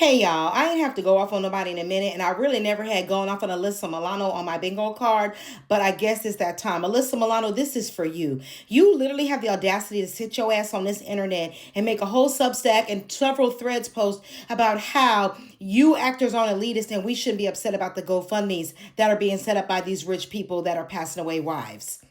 Hey y'all, I ain't have to go off on nobody in a minute, and I really never had gone off on Alyssa Milano on my bingo card, but I guess it's that time. Alyssa Milano, this is for you. You literally have the audacity to sit your ass on this internet and make a whole substack and several threads post about how you actors are elitist and we shouldn't be upset about the GoFundMes that are being set up by these rich people that are passing away wives.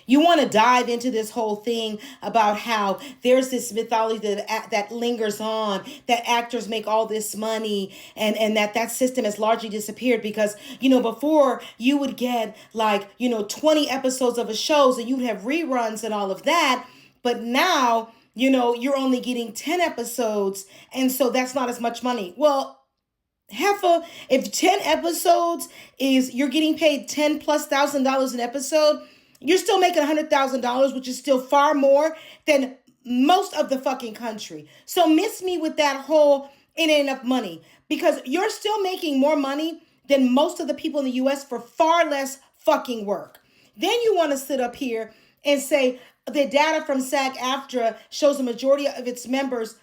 You want to dive into this whole thing about how there's this mythology that lingers on, that actors make all this money, and that system has largely disappeared because, before you would get 20 episodes of a shows and you'd have reruns and all of that. But now, you're only getting 10 episodes. And so that's not as much money. Well, if 10 episodes is you're getting paid 10 plus $1,000 an episode, you're still making $100,000, which is still far more than most of the fucking country. So miss me with that whole it ain't enough money, because you're still making more money than most of the people in the US for far less fucking work. Then you want to sit up here and say the data from SAG-AFTRA shows the majority of its members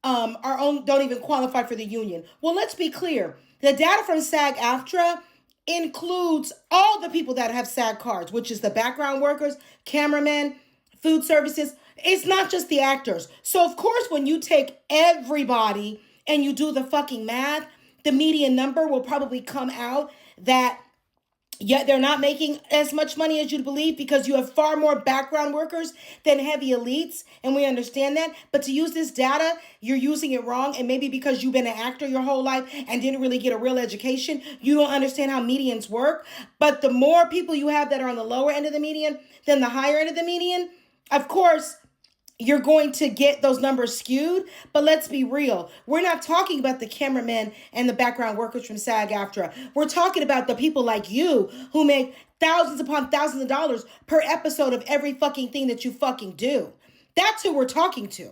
don't even qualify for the union. Well, let's be clear. The data from SAG-AFTRA includes all the people that have SAG cards, which is the background workers, cameramen, food services. It's not just the actors. So of course, when you take everybody and you do the fucking math, the median number will probably come out that yet they're not making as much money as you'd believe, because you have far more background workers than heavy elites. And we understand that. But to use this data, you're using it wrong. And maybe because you've been an actor your whole life and didn't really get a real education, you don't understand how medians work. But the more people you have that are on the lower end of the median than the higher end of the median, of course, you're going to get those numbers skewed. But let's be real. We're not talking about the cameramen and the background workers from SAG-AFTRA. We're talking about the people like you who make thousands upon thousands of dollars per episode of every fucking thing that you fucking do. That's who we're talking to.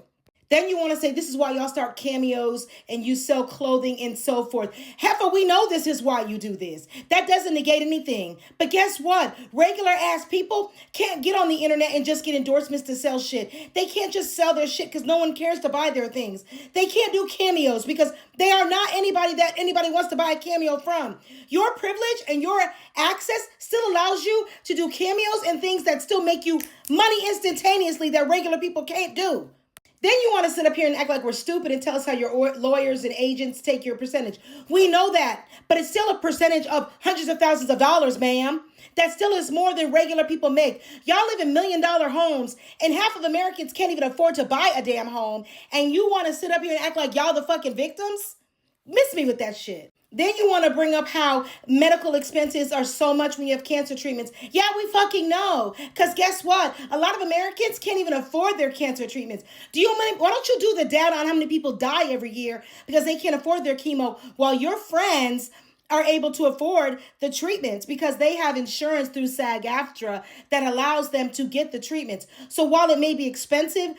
Then you want to say this is why y'all start cameos and you sell clothing and so forth. Heifer, we know this is why you do this. That doesn't negate anything. But guess what? Regular ass people can't get on the internet and just get endorsements to sell shit. They can't just sell their shit because no one cares to buy their things. They can't do cameos because they are not anybody that anybody wants to buy a cameo from. Your privilege and your access still allows you to do cameos and things that still make you money instantaneously that regular people can't do. Then you want to sit up here and act like we're stupid and tell us how your lawyers and agents take your percentage. We know that, but it's still a percentage of hundreds of thousands of dollars, ma'am. That still is more than regular people make. Y'all live in $1 million homes, and half of Americans can't even afford to buy a damn home, and you want to sit up here and act like y'all the fucking victims? Miss me with that shit. Then you want to bring up how medical expenses are so much when you have cancer treatments. Yeah, we fucking know. Because guess what? A lot of Americans can't even afford their cancer treatments. Why don't you do the data on how many people die every year because they can't afford their chemo, while your friends are able to afford the treatments because they have insurance through SAG-AFTRA that allows them to get the treatments. So while it may be expensive,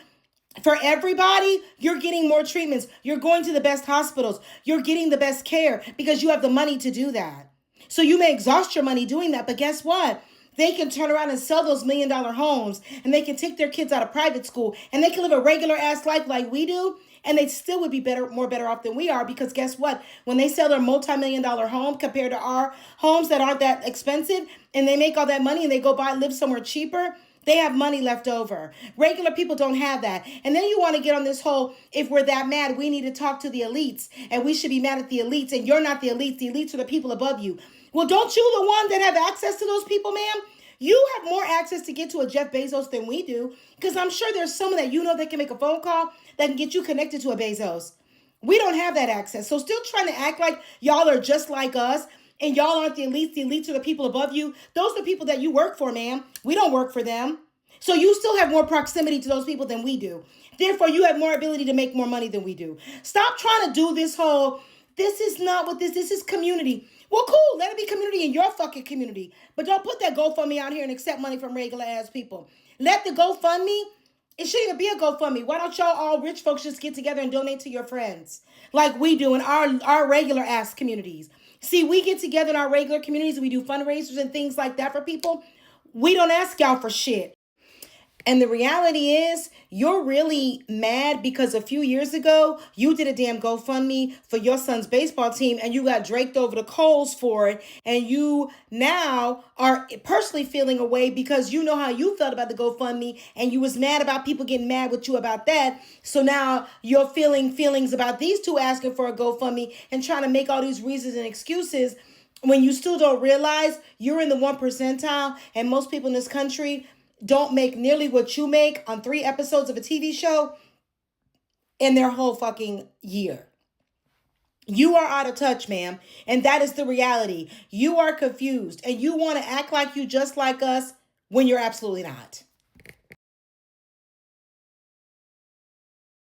for everybody, you're getting more treatments. You're going to the best hospitals. You're getting the best care because you have the money to do that. So you may exhaust your money doing that, but guess what? They can turn around and sell those $1 million homes, and they can take their kids out of private school, and they can live a regular ass life like we do, and they still would be more better off than we are, because guess what? When they sell their multi-million-dollar home compared to our homes that aren't that expensive, and they make all that money and they go live somewhere cheaper, they have money left over. Regular people don't have that. And then you want to get on this whole, if we're that mad, we need to talk to the elites and we should be mad at the elites, and you're not the elites. The elites are the people above you. Well, don't you the one that have access to those people, ma'am? You have more access to get to a Jeff Bezos than we do, because I'm sure there's someone that you know that can make a phone call that can get you connected to a Bezos. We don't have that access. So still trying to act like y'all are just like us and y'all aren't the elites. The elites are the people above you. Those are the people that you work for, ma'am. We don't work for them. So you still have more proximity to those people than we do. Therefore, you have more ability to make more money than we do. Stop trying to do this whole, this is not what this is community. Well, cool. Let it be community in your fucking community. But don't put that GoFundMe out here and accept money from regular ass people. Let the GoFundMe, it shouldn't even be a GoFundMe. Why don't y'all all rich folks just get together and donate to your friends like we do in our regular ass communities? See, we get together in our regular communities and we do fundraisers and things like that for people. We don't ask y'all for shit. And the reality is, you're really mad because a few years ago, you did a damn GoFundMe for your son's baseball team and you got draked over the coals for it. And you now are personally feeling away because you know how you felt about the GoFundMe and you was mad about people getting mad with you about that. So now you're feeling feelings about these two asking for a GoFundMe and trying to make all these reasons and excuses when you still don't realize you're in the 1 percentile, and most people in this country don't make nearly what you make on 3 episodes of a TV show in their whole fucking year. You are out of touch, ma'am. And that is the reality. You are confused and you want to act like you just like us when you're absolutely not.